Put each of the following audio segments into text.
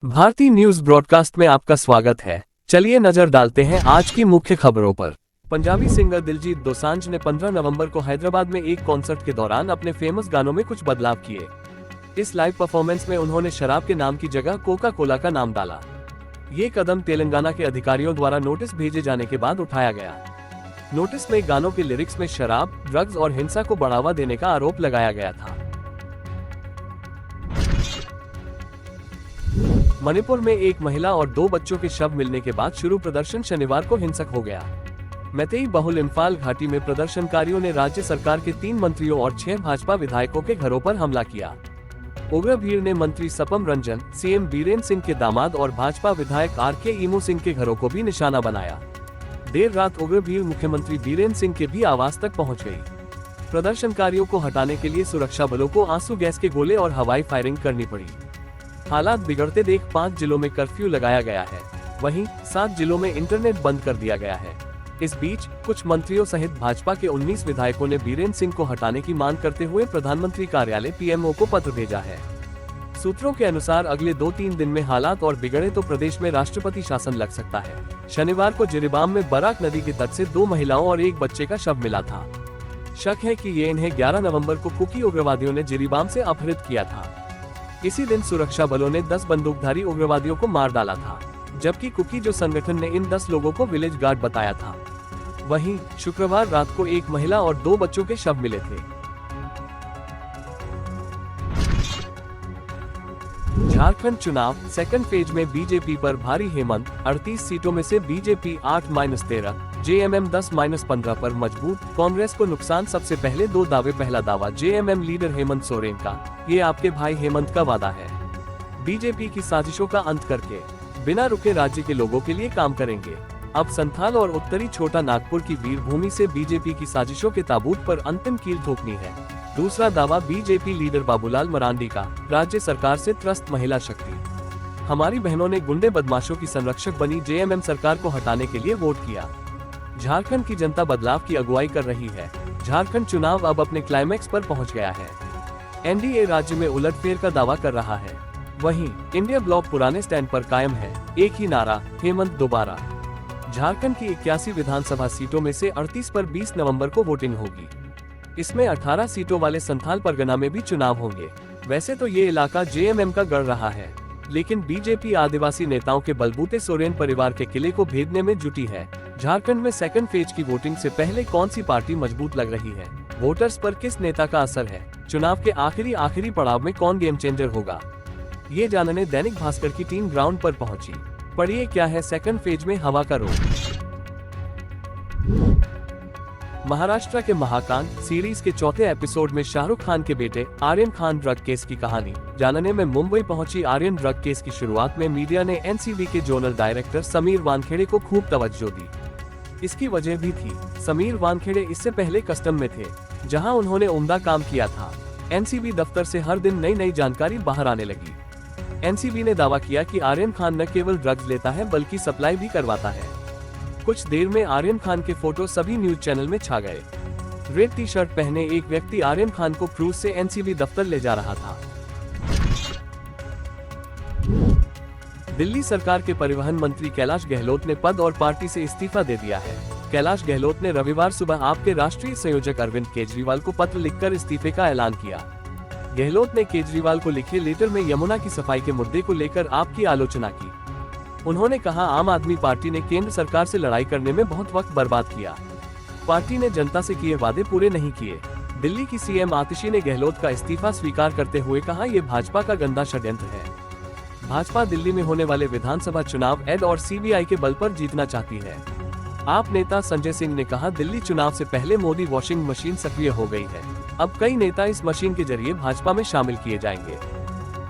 भारतीय news broadcast में आपका स्वागत है। चलिए नजर डालते हैं आज की मुख्य खबरों पर। पंजाबी सिंगर दिलजीत दोसांझ ने 15 नवंबर को हैदराबाद में एक कॉन्सर्ट के दौरान अपने फेमस गानों में कुछ बदलाव किए। इस लाइव परफॉर्मेंस में उन्होंने शराब के नाम की जगह कोका कोला का नाम डाला। ये कदम तेलंगाना के अधिकारियों द्वारा नोटिस भेजे जाने के बाद उठाया गया। नोटिस में गानों के लिरिक्स में शराब, ड्रग्स और हिंसा को बढ़ावा देने का आरोप लगाया गया था। मणिपुर में एक महिला और 2 बच्चों के शव मिलने के बाद शुरू प्रदर्शन शनिवार को हिंसक हो गया। मैतेई बहुल इम्फाल घाटी में प्रदर्शनकारियों ने राज्य सरकार के 3 मंत्रियों और 6 भाजपा विधायकों के घरों पर हमला किया। उग्र भीड़ ने मंत्री सपम रंजन, सीएम बीरेन सिंह के दामाद और भाजपा विधायक आरके इमू सिंह के घरों को भी निशाना बनाया। देर रात उग्र भीड़ मुख्यमंत्री बीरेन सिंह के भी आवास तक पहुंच गई। प्रदर्शनकारियों को हटाने के लिए सुरक्षा बलों को आंसू गैस के गोले और हवाई फायरिंग करनी पड़ी। हालात बिगड़ते देख 5 जिलों में कर्फ्यू लगाया गया है। वहीं 7 जिलों में इंटरनेट बंद कर दिया गया है। इस बीच कुछ मंत्रियों सहित भाजपा के 19 विधायकों ने बीरेन सिंह को हटाने की मांग करते हुए प्रधानमंत्री कार्यालय पीएमओ को पत्र भेजा है। सूत्रों के अनुसार अगले 2-3 दिन में हालात और बिगड़े तो प्रदेश में राष्ट्रपति शासन लग सकता है। शनिवार को जिरीबाम में बराक नदी के तट से 2 महिलाओं और 1 बच्चे का शव मिला था। शक है कि ये इन्हें 11 नवंबर को कुकी उग्रवादियों ने जिरीबाम से अपहृत किया था। इसी दिन सुरक्षा बलों ने 10 बंदूकधारी उग्रवादियों को मार डाला था, जबकि कुकी जो संगठन ने इन 10 लोगों को विलेज गार्ड बताया था। वहीं शुक्रवार रात को 1 महिला और 2 बच्चों के शव मिले थे। झारखंड चुनाव सेकंड फेज में बीजेपी पर भारी हेमंत, 38 सीटों में से बीजेपी 8-13, जेएमएम 10-15 पर मजबूत। कांग्रेस को नुकसान, सबसे पहले 2 दावे। पहला दावा जेएमएम लीडर हेमंत सोरेन का, ये आपके भाई हेमंत का वादा है। बीजेपी की साजिशों का अंत करके बिना रुके राज्य के लोगों के लिए काम करेंगे। अब संथाल और उत्तरी छोटा नागपुर की वीरभूमि से बीजेपी की साजिशों के ताबूत पर अंतिम कील ठोकनी है। दूसरा दावा बीजेपी लीडर बाबूलाल मरांडी का, राज्य सरकार से त्रस्त महिला शक्ति। हमारी बहनों ने गुंडे बदमाशों की संरक्षक बनी जेएमएम सरकार को हटाने के लिए वोट किया। झारखंड की जनता बदलाव की अगुवाई कर रही है। झारखंड चुनाव अब अपने क्लाइमैक्स पर पहुंच गया है। एनडीए राज्य में उलटफेर का दावा कर रहा है। वहीं इंडिया ब्लॉक पुराने स्टैंड पर कायम है। एक ही नारा, हेमंत दोबारा। झारखंड की 81 विधानसभा सीटों में से 38 पर 20 नवंबर को वोटिंग होगी। इसमें 18 सीटों वाले संथाल परगना में भी चुनाव होंगे। वैसे तो ये इलाका जेएमएम का गढ़ रहा है, लेकिन बीजेपी आदिवासी नेताओं के बलबूते सोरेन परिवार के किले को भेदने में जुटी है। झारखंड में सेकंड फेज की वोटिंग से पहले कौन सी पार्टी मजबूत लग रही है, वोटर्स पर किस नेता का असर है, चुनाव के आखिरी पड़ाव में कौन गेम चेंजर होगा, ये जानने दैनिक भास्कर की टीम ग्राउंड पर पहुंची। पढ़िए क्या है सेकंड फेज में हवा का रुख। महाराष्ट्र के महाकांड सीरीज के 4थे एपिसोड में शाहरुख खान के बेटे आर्यन खान ड्रग केस की कहानी जानने में मुंबई पहुंची आर्यन। ड्रग केस की शुरुआत में मीडिया ने एनसीबी के जोनल डायरेक्टर समीर वानखेड़े को खूब तवज्जो दी। इसकी वजह भी थी, समीर वानखेड़े इससे पहले कस्टम में थे, जहां उन्होंने उम्दा काम किया था। एनसीबी दफ्तर से हर दिन नई जानकारी बाहर आने लगी। एनसीबी ने दावा किया कि आर्यन खान न केवल ड्रग्स लेता है बल्कि सप्लाई भी करवाता है। कुछ देर में आर्यन खान के फोटो सभी न्यूज चैनल में छा गए। रेड टी शर्ट पहने एक व्यक्ति आर्यन खान को क्रूज से एनसीबी दफ्तर ले जा रहा था। दिल्ली सरकार के परिवहन मंत्री कैलाश गहलोत ने पद और पार्टी से इस्तीफा दे दिया है। कैलाश गहलोत ने रविवार सुबह आप के राष्ट्रीय संयोजक अरविंद केजरीवाल को पत्र लिखकर इस्तीफे का ऐलान किया। गहलोत ने केजरीवाल को लिखे लेटर में यमुना की सफाई के मुद्दे को लेकर आपकी आलोचना की। उन्होंने कहा, आम आदमी पार्टी ने केंद्र सरकार से लड़ाई करने में बहुत वक्त बर्बाद किया। पार्टी ने जनता से किए वादे पूरे नहीं किए। दिल्ली की सीएम आतिशी ने गहलोत का इस्तीफा स्वीकार करते हुए कहा, ये भाजपा का गंदा षड्यंत्र है। भाजपा दिल्ली में होने वाले विधानसभा चुनाव ईडी और सीबीआई के बल पर जीतना चाहती है। आप नेता संजय सिंह ने कहा, दिल्ली चुनाव से पहले मोदी वॉशिंग मशीन सक्रिय हो गई है। अब कई नेता इस मशीन के जरिए भाजपा में शामिल किए जाएंगे।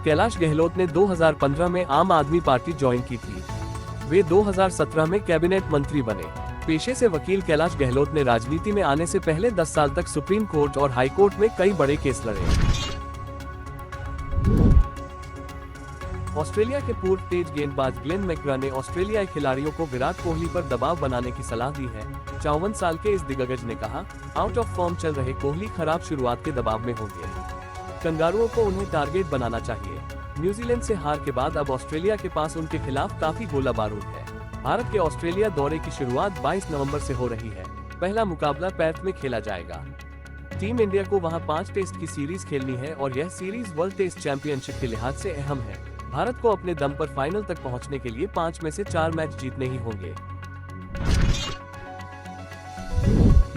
कैलाश गहलोत ने 2015 में आम आदमी पार्टी ज्वाइन की थी। वे 2017 में कैबिनेट मंत्री बने। पेशे से वकील कैलाश गहलोत ने राजनीति में आने से पहले 10 साल तक सुप्रीम कोर्ट और हाई कोर्ट में कई बड़े केस लड़े। ऑस्ट्रेलिया के पूर्व तेज गेंदबाज ग्लेन मैकग्रा ने ऑस्ट्रेलियाई खिलाड़ियों को विराट कोहली पर दबाव बनाने की सलाह दी है। 54 साल के इस दिग्गज ने कहा, आउट ऑफ फॉर्म चल रहे कोहली खराब शुरुआत के दबाव में होंगे। कंगारुओं को उन्हें टारगेट बनाना चाहिए। न्यूजीलैंड से हार के बाद अब ऑस्ट्रेलिया के पास उनके खिलाफ काफी गोला बारूद है। भारत के ऑस्ट्रेलिया दौरे की शुरुआत 22 नवंबर से हो रही है। पहला मुकाबला पर्थ में खेला जाएगा। टीम इंडिया को वहां 5 टेस्ट की सीरीज खेलनी है और यह सीरीज वर्ल्ड टेस्ट चैंपियनशिप के लिहाज से अहम है। भारत को अपने दम पर फाइनल तक पहुंचने के लिए 5 में से 4 मैच जीतने ही होंगे।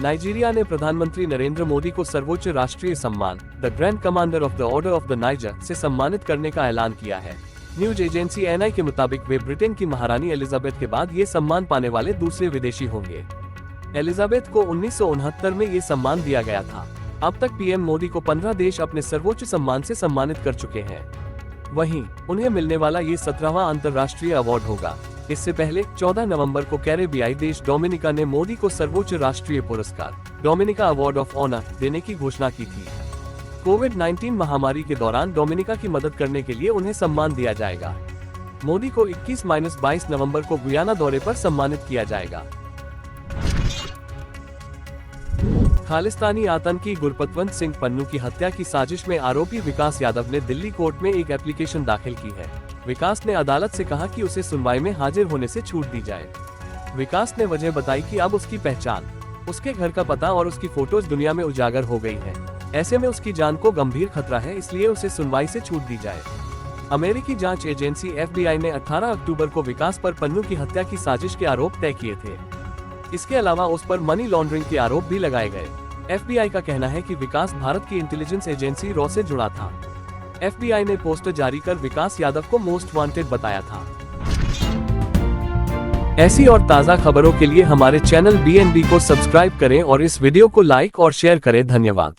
नाइजीरिया ने प्रधानमंत्री नरेंद्र मोदी को सर्वोच्च राष्ट्रीय सम्मान the grand commander of the order of the niger से सम्मानित करने का ऐलान किया है। न्यूज एजेंसी एनआई के मुताबिक वे ब्रिटेन की महारानी एलिजाबेथ के बाद ये सम्मान पाने वाले दूसरे विदेशी होंगे। एलिजाबेथ को 1969 में ये सम्मान दिया गया था। अब तक पीएम मोदी को 15 देश अपने सर्वोच्च सम्मान से सम्मानित कर चुके हैं। वहीं उन्हें मिलने वाला ये 17वां अंतर्राष्ट्रीय अवार्ड होगा। इससे पहले 14 नवंबर को कैरेबियाई देश डोमिनिका ने मोदी को सर्वोच्च राष्ट्रीय पुरस्कार डोमिनिका अवार्ड ऑफ ऑनर देने की घोषणा की थी। कोविड-19 महामारी के दौरान डोमिनिका की मदद करने के लिए उन्हें सम्मान दिया जाएगा। मोदी को 21-22 नवंबर को गुयाना दौरे पर सम्मानित किया जाएगा। खालिस्तानी आतंकी गुरपतवंत सिंह पन्नू की हत्या की साजिश में आरोपी विकास यादव ने दिल्ली कोर्ट में एक एप्लीकेशन दाखिल की है। विकास ने अदालत से कहा कि उसे सुनवाई में हाजिर होने से छूट दी जाए। विकास ने वजह बताई कि अब उसकी पहचान, उसके घर का पता और उसकी फोटोज दुनिया में उजागर हो गई है। ऐसे में उसकी जान को गंभीर खतरा है, इसलिए उसे सुनवाई से छूट दी जाए। अमेरिकी जांच एजेंसी FBI ने 18 अक्टूबर को विकास पर पन्नू की हत्या की साजिश के आरोप तय किए थे। इसके अलावा उस पर मनी लॉन्ड्रिंग के आरोप भी लगाए गए। FBI का कहना है कि विकास भारत की इंटेलिजेंस एजेंसी रॉ से जुड़ा था। FBI ने पोस्टर जारी कर विकास यादव को मोस्ट वांटेड बताया था। ऐसी और ताज़ा खबरों के लिए हमारे चैनल BNB को सब्सक्राइब करें और इस वीडियो को लाइक और शेयर करें। धन्यवाद।